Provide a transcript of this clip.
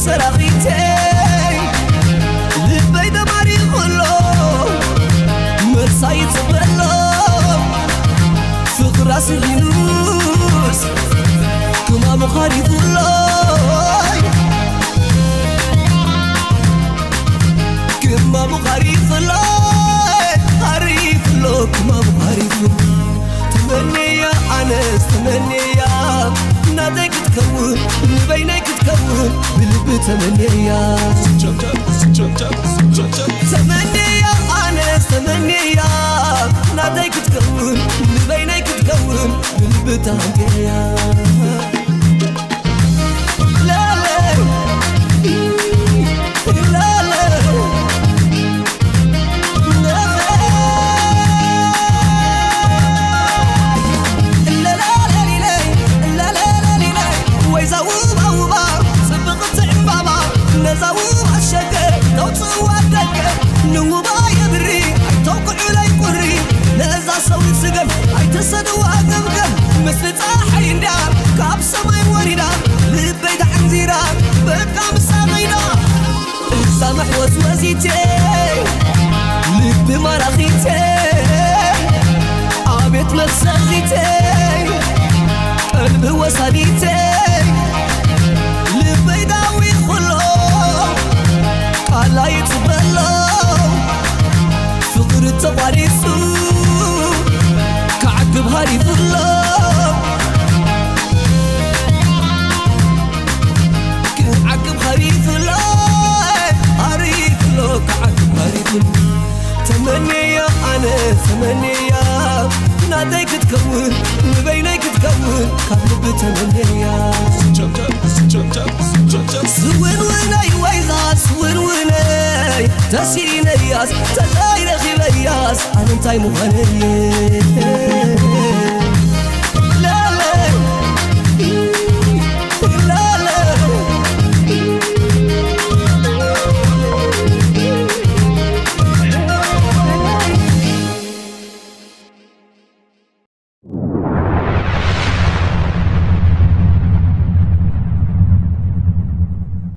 سراغيتي لبي دماري غلو مرسايت بلو فقر راسي غينوس كما بخاري فلوي كما بخاري فلوي خاري فلو كما بخاري فلو تمني يا أنس تمني يا ناديك تكون بينك تكون بلب تمني يا تمني يا أنس تمني يا ناديك تكون بينك تكون بلب تمني يا لا لا لا صدوا قمقم مثل صاحي ندار كاب سماي وريدا لبيت عنزيرا بقى مساقينا السامح وسوسيتي لب مراخيتي عبيت مساقيتي قلب وصديتي لبي داوي خلو قال لا يتبلو فقر التواريسو بهاري فلو كعقب هاري فلو هاري فلو كعقب هاري فلو تمني يا أنا تمني يا ناديك تكون بينك تكون قلب تمني يا سوين ويناي ويزاس سوين ويناي تسيري نياس تلاقي رخي لياس أنا انتاي مغني